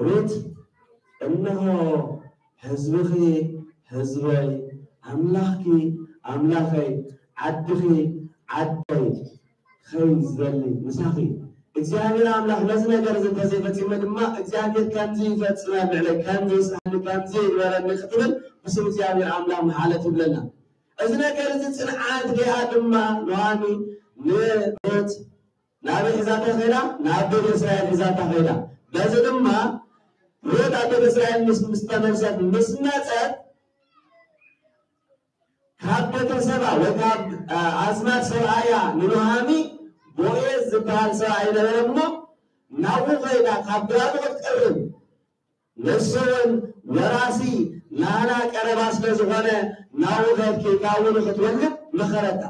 ሩት እነሆ ህዝብኺ ህዝበይ አምላኽኪ አምላኸይ ዓድኺ ዓደይ خير زبلي مساخي እግዚአብሔር አምላክ ለዚህ ነገር ተዘይፈጽመ ድማ እግዚአብሔር ካንዚ ይፈጽማል عليك ካንዚ ይስራል ካንዚ ይወራል ክትብል በስም እግዚአብሔር አምላክ ማለት ይብለና እዚ ነገር እዚ ጽንዓት ዲያ ድማ ኑሃሚ ለሩት ናብ ሒዛታ ኸይዳ ናብ ቤተ እስራኤል ሒዛታ ኸይዳ በዚ ድማ ሩት ኣብ ቤተ እስራኤል ምስተመርሰት ምስመፀት ካብ ቤተሰባ ወይ ካብ አዝማድ ሰብኣያ ንኑሃሚ ቦዔዝ ዝበሃል ሰብኣይ ነበረሞ ናብኡ ኸይዳ ካብ ግራቡ ክትቀርብ ነፍሰውን ወራሲ ናና ቀረባ ስለዝኾነ ናብኡ ኸድኪ ካብኡ ንኽትወልድ መኸረታ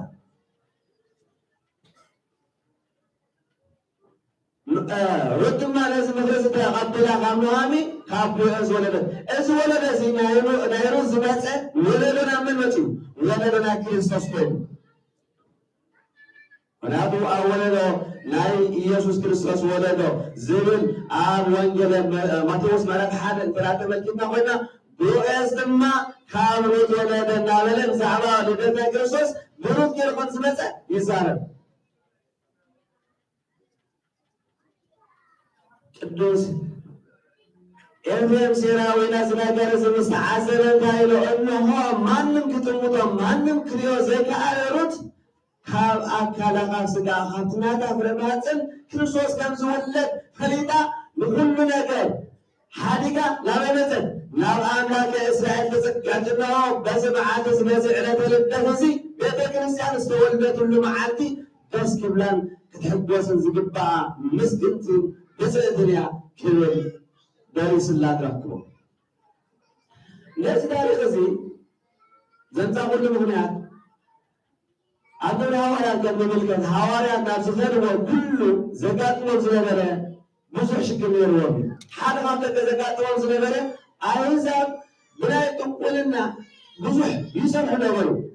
ሩት ድማ ነዚ ምክሪ ዝተቐበላ ካብ ኑሃሚ ካብ ቦዔዝ ወለደት እዚ ወለደ እዚ ናይ ሩት ዝመፀ ወለዶና መን መፅኡ ወለዶና ክርስቶስ ኮይኑ ونادو أولده ناي يسوع كريستوس ولده زبل آب وانجيل ماتيوس مالك حد انترات ملكنا قلنا بوئز دما كامروت ولده نابلن زعبا لدنا كريستوس بروت كيرقون سمسة يزارب قدوس إلهم سيراوينا زناجر زمستعزلن كايلو إنه مانم كتموتو مانم كريو زيك آلروت ካብ ኣካላ ካብ ስጋ ካብትናታ ፍረማፅን ክርስቶስ ከም ዝወለድ ፈሊጣ ንኩሉ ነገር ሓዲጋ ናበይ መፀት ናብ ኣምላከ እስራኤል ተፀጋጭና በዚ መዓልቲ ዝመፅእ ዕለተ ልደት እዚ ቤተ ክርስቲያን ዝተወለደትሉ መዓልቲ ደስ ክብላን ክትሕጎስን ዝግባኣ ምስግንትን ብፅእትን እያ ክብል ደሪስላ ትረክቦ ነዚ ታሪክ እዚ ዘንፃቁሉ ምክንያት أنا هوايات كم ملكت هوايات نفس خيره كل زكاة وزنبرة بزح شكل يروي حال ما تك زكاة وزنبرة أيزاب بناء تقولنا بزح يسمعنا ولو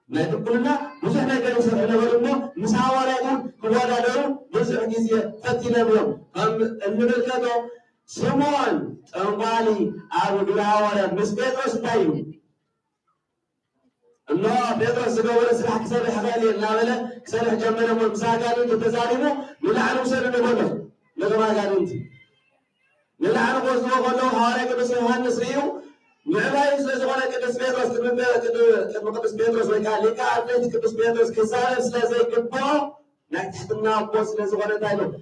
ما تقولنا بزح ما كانوا يسمعنا ولو مساواتهم كوالا دارو بزح جزية فتينا بيوم هم الملكته سمون أموالي أبو جلاوة مسبيت وستايم الله بيدرس زجاجة سلاح كسر حبالي النابلة كسر جمنا من مساجين تتزارمو نلعنو سر نقوله لما قالوا أنت نلعنو وزنو قالوا هارك بس يوحنا سريو نعبايس لزوانا كبس بيدرس كم كبس بيدرس وقال لك عارفين كبس بيدرس كسر سلازي كبوا نحتنا بوس لزوانا تايلو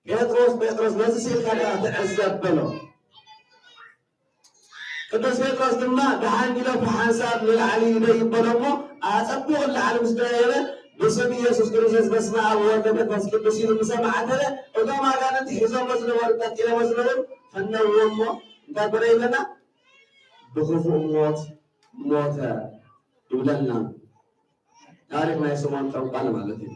بيدرس لازم يصير كذا تعذب بلو قدس بيترس دما دحان كيلو بحساب للعلي يبي بلمو أصبح العالم سبعينه بسم يسوع كريستوس بسمع أول ده بس كده شيء مسمع عدله وده ما كان أنت حزام مزنور تكيل مزنور فنور مو ده بري لنا بخوف موت يبلنا تاريخ ما يسمون توقع مالتي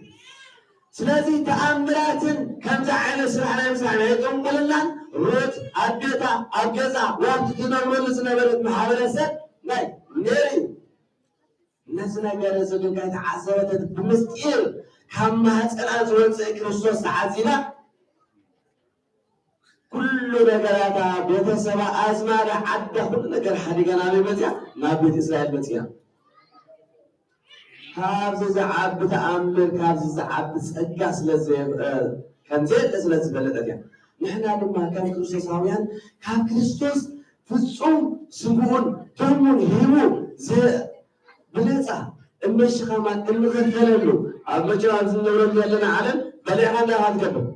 سلازي تأملات كم زعل سبحانه وتعالى يقوم قلنا ሩት አቤታ አገዛ ወንት ትነምሩልስ ነበረት ማህበረሰብ ናይ ነሪ ነዚ ነገር ዝልጋ ተዓዘበተ ብምስጢር ካብ ማህፀና ዝወፅእ ክርስቶስ ተዓዚና ኩሉ ነገራታ ቤተሰባ ኣዝማዳ ዓዳ ኩሉ ነገር ሓዲገና መፅያ ናብ ቤተ እስራኤል መፅያ ካብዚ ዝዓቢ ተኣምር ካብዚ ዝዓቢ ፀጋ ስለዝበለጠት እያ نحن لما كان كريستوساويان كان كريستوس فصوم سمون دمون هيمو زي بليصا المشخامات المغفللو أبجران زنورم يلنا عالم بليحانا هاتكبه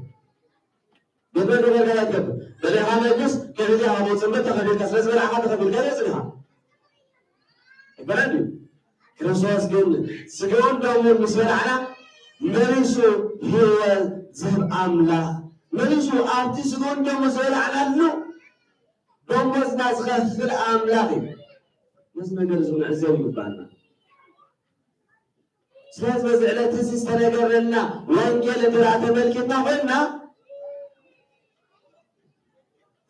ببنو غير هاتكبه بليحانا جس كهدي هامو سمتا خبير كسرس بلعاها خبير كهدي سنها بلدي كريستوس قل سجون دمون مسبلعنا مريسو هو زهب أملاح مليشو أرتيس قون دم مسؤول على اللو دم ناس خفر أملاقي ناس ما جالسون عزيزي يبانا سلاس وزعلة تسيس تنقرنا وانجيل ترعت ملكتنا قلنا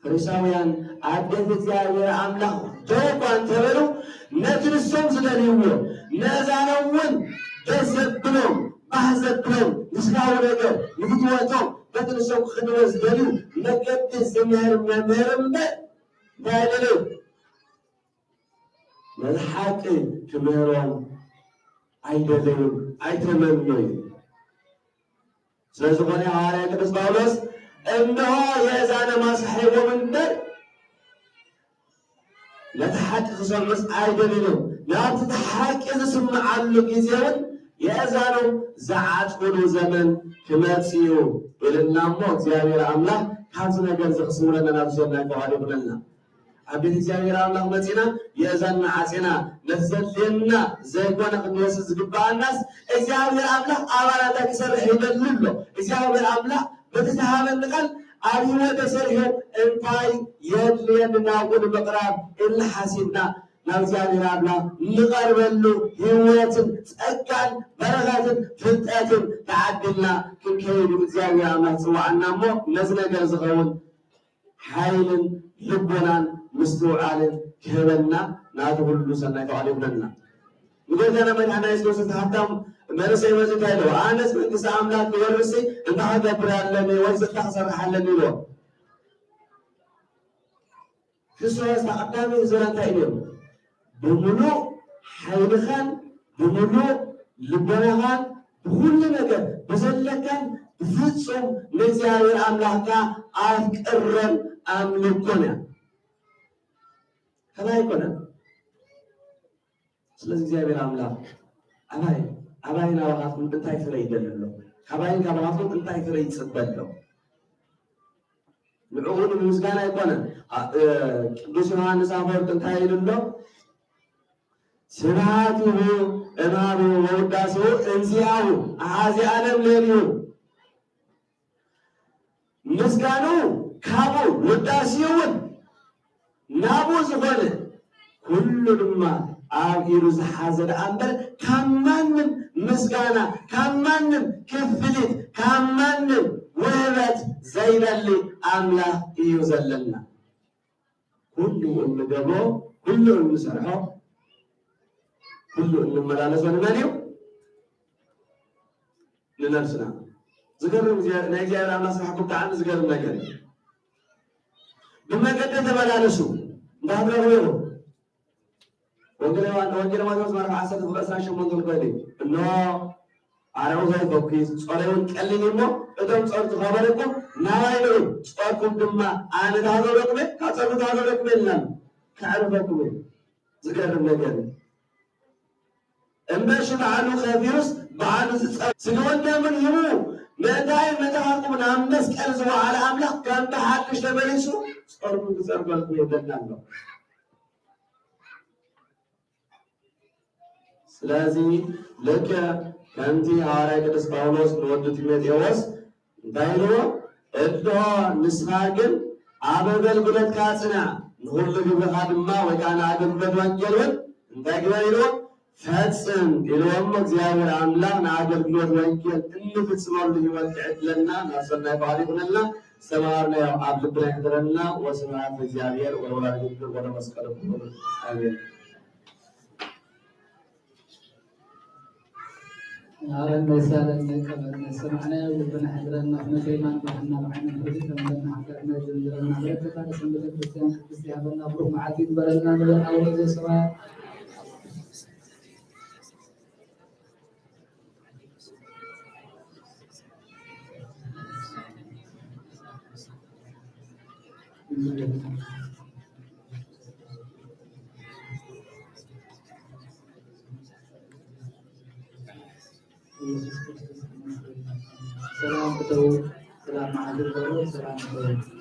فريساويان عدد زيارة أملاق جوبان تبرو نجل السمس لليوم نازانون تزبنهم أحزبنهم نسخاو لكم نفتواتهم بدل سوق خنوز دلو نقد الزمهر ممرم دالو ملحق كمهرون አይደለም አይተመነኝ ስለዚህ ሆነ ሐዋርያ ቅዱስ ጳውሎስ እነሆ የዛነ ማስሐይቦ መንደር ለተሐቅቅ ሰምስ አይደለም ላንተ ተሐቅ ዝስማዓሉ ጊዜውን የዛነው ዘዓት ሁሉ ዘመን ከመጽዩ ኢልናሞ እግዚአብሔር አምላክ ካዝ ነገር ዝኽስሙረና ናብዘና ተዋሪብና አቤት እግዚአብሔር አምላክ መጽና የዛን ዓጽና ለዘልና ዘይኮነ ቅዱስ ዝግባናስ እግዚአብሔር አምላክ አባላታ ከሰርህ ይደልሎ እግዚአብሔር አምላክ በተሳሃበን ቃል አብይ ወደሰርህ እንታይ የድልና ወደ መቅራብ ኢላ ሐሲብና ናብዛብሔር አምላክ ንቀርበሉ ህይወትን ጸጋን በረከትን ፍልጠትን ተዓድልና ክንከይዱ እግዚአብሔር አምላክ ጽዋዕናሞ ነዝ ነገር ዝኸውን ኃይልን ልቦናን مستوعالن كهبنا نادول لسنا كعلمنا نقولنا من أنا يسوس تحتم مرسي وزكايلو أناس من تسعة أملاك ورسي إن هذا برالني وزك تحصل حلني له في سؤال تقدمي زران تايلو بملو حيلخان بملو لبنان بكل مكان بزلكان بفتصم نزاير أملاكا أذكرن أملكنا كما يكون ስለዚህ እግዚአብሔር አምላክ አባይና ወራቱን እንታይ ፍሬ ይደልለው አባይን ከወራቱን እንታይ ፍሬ ይጽበለው ንዑን ምስጋና ይቆነ ቅዱስ ዮሐንስ አፈወርቅ እንታይ ይልለው ስብሐቱሁ እማሩ ወውዳሴሁ እንዚአሁ አሐዚ ዓለም ለሊሁ ምስጋናው ካቡ ውዳሴውን ናቡ ዝሆነ ሁሉንማ አብይሩ ዘሐዘለ አንበር ከማንም ምስጋና ከማንም ክፍሊት ከማንም ወበት ዘይበል አምላክ እዩ ዘለና ሁሉ እንገቦ ሁሉ እንሰርሖ ሁሉ እንመላለስ ወንመሪው ለነፍስና ዝገርም እግዚአብሔር አምላክ ስራሕኩም ተዓን ዝገርም ነገር بمجد تبلالسو دهدرو وانجل ماتوس مرة عسل فرسان شمون دول قدي إنه عرفوا زي بوكيس صاروا يتكلموا إذا صارت خبركم نايلو صاركم دما أنا دهدرو ركمة كاتسر دهدرو ركمة لنا كعرفكم ذكر النجار إمبارح بعانو خفيوس بعانو سنوان دامن يمو مداي مداكم نامس كنزوا على أملاك كان تحدش تبليسو صاروا تسرقوا يدنا سلازي لك كنتي هاراي كدس باولوس نود تيموثيوس دايلو ادو نساغن አበበል ብለት ካጽና ሁሉ ግብሃድማ ወቃና አገበት ወንጀልን እንደግበይሎ ፈጽም ኢሎም እግዚአብሔር አምላክ ናገልግሎት ወንጌል እንፍጽመው ይወልዕልና ናሰና ባሪክልና ሰማርና ያው አብልብላ ይደረና ወስማት እግዚአብሔር ወወላዲቱ ወደ መስቀል አሜን نعلم رسالة كما سمعنا وربنا حضرنا نسيمان بحنا وحنا نفسنا لنا حضرنا جلنا بركة كان سنبت الكريستيان استيابنا بروح معاكين برنا من أول السماء Salam betul, salam adil baru, salam betul.